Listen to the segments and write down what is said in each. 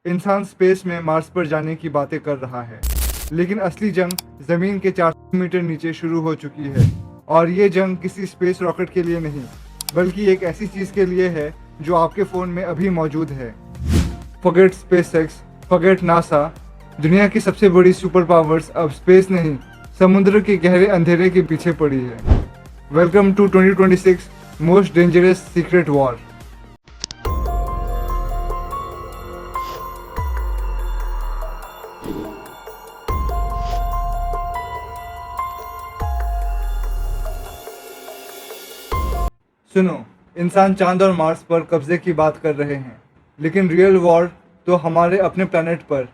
इंसान स्पेस में मार्स पर जाने की बातें कर रहा है, लेकिन असली जंग जमीन के 400 मीटर नीचे शुरू हो चुकी है। और ये जंग किसी स्पेस रॉकेट के लिए नहीं, बल्कि एक ऐसी चीज के लिए है जो आपके फोन में अभी मौजूद है। Forget SpaceX, forget NASA. दुनिया की सबसे बड़ी सुपर पावर्स अब स्पेस नहीं, समुद्र के गहरे अंधेरे के पीछे पड़ी है। Welcome to 2026 most dangerous secret war. सुनो, इंसान चांद और मार्स पर कब्जे की बात कर रहे हैं, लेकिन रियल वॉर तो हमारे अपने प्लेनेट पर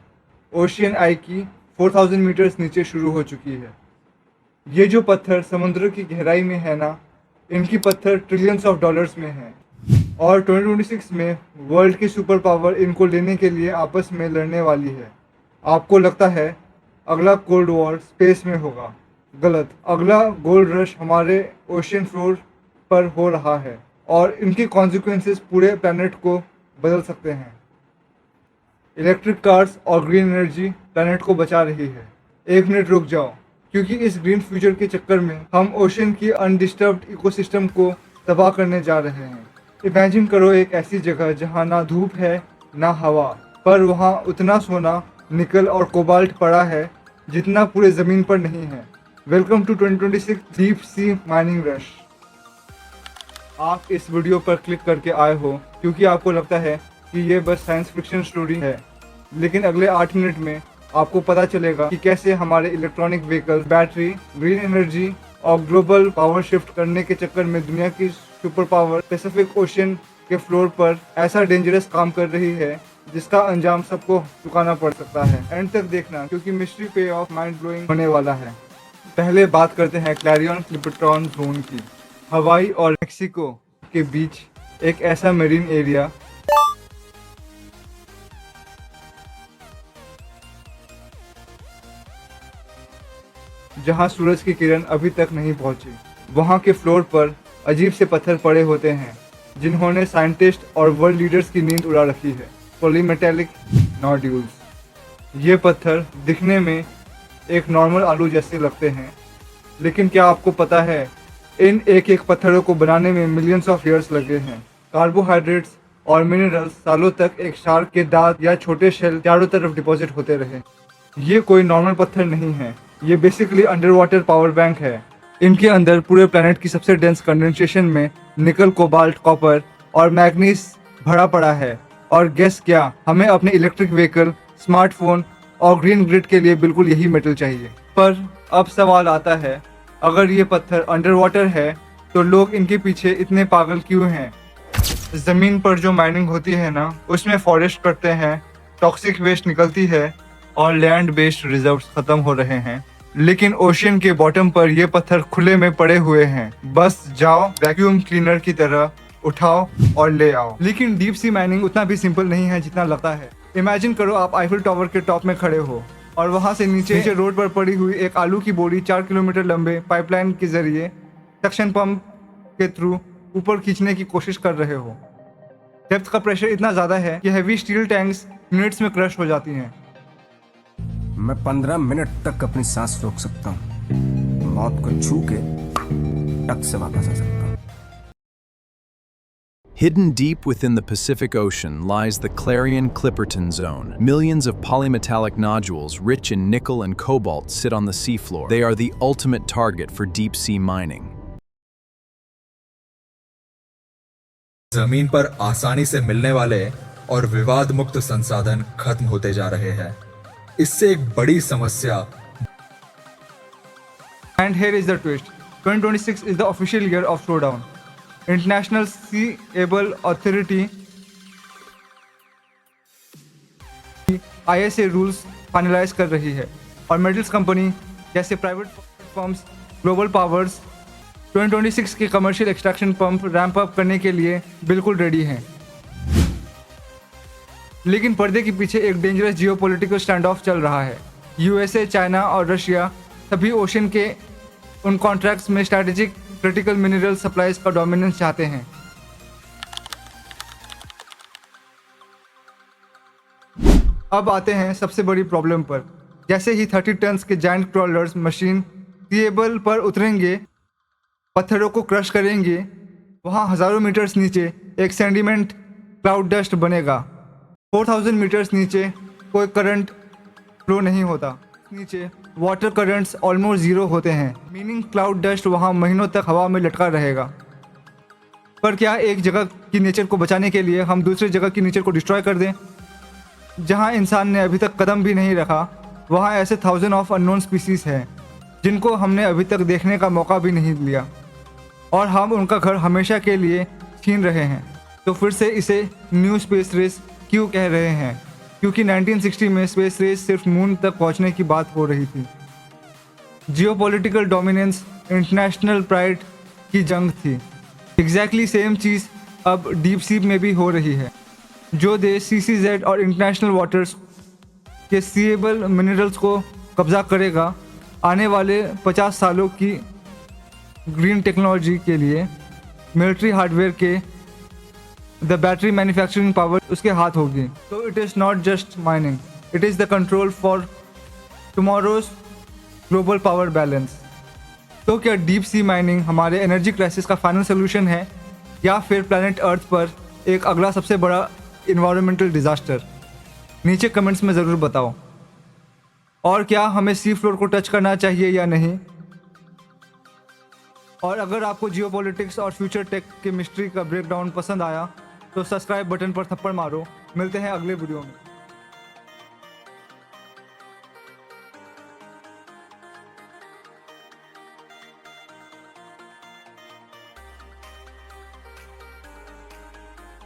ओशियन आई की 4000 मीटर्स नीचे शुरू हो चुकी है। ये जो पत्थर समुद्र की गहराई में है ना, इनकी पत्थर ट्रिलियंस ऑफ डॉलर्स में है। और 2026 में वर्ल्ड की सुपर पावर इनको लेने के लिए आपस में लड़ने वाली है। आपको लगता है अगला कोल्ड वॉर स्पेस में होगा? गलत। अगला गोल्ड रश हमारे ओशियन फ्लोर पर हो रहा है और इनके कॉन्सिक्वेंसेस पूरे प्लैनेट को बदल सकते हैं। इलेक्ट्रिक कार्स और ग्रीन एनर्जी प्लैनेट को बचा रही है। एक मिनट रुक जाओ, क्योंकि इस ग्रीन फ्यूचर के चक्कर में हम ओशन की अनडिस्टर्ब्ड इकोसिस्टम को तबाह करने जा रहे हैं। इमेजिन करो एक ऐसी जगह जहां ना धूप है ना हवा, पर वहां उतना सोना, निकल और कोबाल्ट पड़ा है जितना पूरे जमीन पर नहीं है। Welcome to 2026 deep sea mining rush. आप इस वीडियो पर क्लिक करके आए हो क्योंकि आपको लगता है कि ये बस साइंस फिक्शन स्टोरी है, लेकिन अगले 8 मिनट में आपको पता चलेगा कि कैसे हमारे electronic vehicle, battery, green energy और ग्लोबल पावर शिफ्ट करने के चक्कर में दुनिया की सुपर पावर पैसिफिक ओशन के फ्लोर पर ऐसा डेंजरस काम कर रही है जिसका अंजाम सबको चुकाना पड़ सकता है। एंड तक देखना, क्योंकि मिस्ट्री पे ऑफ माइंड ब्लोइंग होने वाला है। पहले बात करते हैं क्लैरियन क्लिपर्टन जोन की। हवाई और मेक्सिको के बीच एक ऐसा मेरीन एरिया जहां सूरज की किरण अभी तक नहीं पहुंची। वहां के फ्लोर पर अजीब से पत्थर पड़े होते हैं जिन्होंने साइंटिस्ट और वर्ल्ड लीडर्स की नींद उड़ा रखी है। Polymetallic nodules. ये पत्थर दिखने में एक नॉर्मल आलू जैसे लगते हैं, लेकिन क्या आपको पता है इन एक एक पत्थरों को बनाने में मिलियंस ऑफ ईयर्स लगे हैं। कार्बोहाइड्रेट्स और मिनरल्स सालों तक एक शार्क के दांत या छोटे शेल चारों तरफ डिपॉजिट होते रहे। ये कोई नॉर्मल पत्थर नहीं है, ये basically under water power bank है। इनके अंदर पूरे प्लेनेट की सबसे डेंस कंडेंसेशन में निकल, कोबाल्ट, कॉपर और मैग्नीज भरा पड़ा है। और गेस क्या, हमें अपने इलेक्ट्रिक व्हीकल, स्मार्टफोन और ग्रीन ग्रिड के लिए बिल्कुल यही मेटल चाहिए। पर अब सवाल आता है, अगर ये पत्थर अंडर वाटर है तो लोग इनके पीछे इतने पागल क्यों हैं? जमीन पर जो माइनिंग होती है ना, उसमें फॉरेस्ट कटते हैं, टॉक्सिक वेस्ट निकलती है और लैंड बेस्ड रिजर्व्स खत्म हो रहे हैं। लेकिन ओशियन के बॉटम पर ये पत्थर खुले में पड़े हुए हैं। बस जाओ, वैक्यूम क्लीनर की तरह उठाओ और ले आओ। लेकिन डीप सी माइनिंग उतना भी सिंपल नहीं है जितना लगता है। इमेजिन करो आप आईफिल टावर के टॉप में खड़े हो और वहां से नीचे रोड पर पड़ी हुई एक आलू की बोरी 4 किलोमीटर लंबे पाइपलाइन के जरिए सक्शन पंप के थ्रू ऊपर खींचने की कोशिश कर रहे हो। डेप्थ का प्रेशर इतना ज्यादा है कि हैवी स्टील टैंक्स मिनट्स में क्रश हो जाती हैं। मैं 15 मिनट तक अपनी सांस रोक सकता हूँ। मौत को छू के टक से वापस आ सकता हूँ। Hidden deep within the Pacific Ocean lies the Clarion-Clipperton Zone. Millions of polymetallic nodules rich in nickel and cobalt sit on the seafloor. They are the ultimate target for deep-sea mining. जमीन पर आसानी से मिलने वाले और विवाद मुक्त संसाधन खत्म होते जा रहे हैं। इससे एक बड़ी समस्या। And here is the twist. 2026 is the official year of slowdown. International seabed authority ISA rules finalise कर रही है और मेटल्स कंपनी जैसे प्राइवेट फर्म्स, ग्लोबल पावर्स 2026 के commercial extraction pump ramp up करने के लिए बिल्कुल रेडी हैं। लेकिन पर्दे के पीछे एक डेंजरस जियोपॉलिटिकल स्टैंड ऑफ चल रहा है। USA, चाइना और रशिया सभी ओशन के उन कॉन्ट्रैक्ट्स में स्ट्रैटेजिक क्रिटिकल मिनरल सप्लाईज का डोमिनेंस चाहते हैं। अब आते हैं सबसे बड़ी प्रॉब्लम पर। जैसे ही 30 टन्स के जायंट क्रॉलर्स मशीन केबल पर उतरेंगे, पत्थरों को क्रश करेंगे, वहाँ हज़ारों मीटर्स नीचे एक सेंडिमेंट क्लाउड डस्ट बनेगा। 4000 मीटर्स नीचे कोई करंट फ्लो नहीं होता। नीचे वाटर करंट्स ऑलमोस्ट ज़ीरो होते हैं, मीनिंग क्लाउड डस्ट वहाँ महीनों तक हवा में लटका रहेगा। पर क्या एक जगह की नेचर को बचाने के लिए हम दूसरी जगह की नेचर को डिस्ट्रॉय कर दें? जहाँ इंसान ने अभी तक कदम भी नहीं रखा, वहाँ ऐसे 1000 ऑफ अननोन स्पीसीज़ हैं जिनको हमने अभी तक देखने का मौका भी नहीं लिया, और हम उनका घर हमेशा के लिए छीन रहे हैं। तो फिर से इसे न्यू स्पेस रेस क्यों कह रहे हैं? क्योंकि 1960 में स्पेस रेस सिर्फ मून तक पहुंचने की बात हो रही थी। जियोपॉलिटिकल डोमिनेंस, इंटरनेशनल प्राइड की जंग थी। एग्जैक्टली सेम चीज़ अब डीप सी में भी हो रही है। जो देश CCZ और इंटरनेशनल वाटर्स के सीएबल मिनरल्स को कब्जा करेगा, आने वाले 50 सालों की ग्रीन टेक्नोलॉजी के लिए मिलिट्री हार्डवेयर के द बैटरी मैन्युफैक्चरिंग पावर उसके हाथ होगी। तो it is not just mining, it is the control for tomorrow's global power balance. तो क्या डीप सी माइनिंग हमारे एनर्जी क्राइसिस का फाइनल सोल्यूशन है, या फिर प्लैनेट अर्थ पर एक अगला सबसे बड़ा इन्वायरमेंटल डिज़ास्टर? नीचे कमेंट्स में ज़रूर बताओ। और क्या हमें सी फ्लोर को टच करना चाहिए या नहीं? और अगर आपको जियोपॉलिटिक्स और फ्यूचर टेक के मिस्ट्री का ब्रेकडाउन पसंद आया तो सब्सक्राइब बटन पर थप्पड़ मारो। मिलते हैं अगले वीडियो में।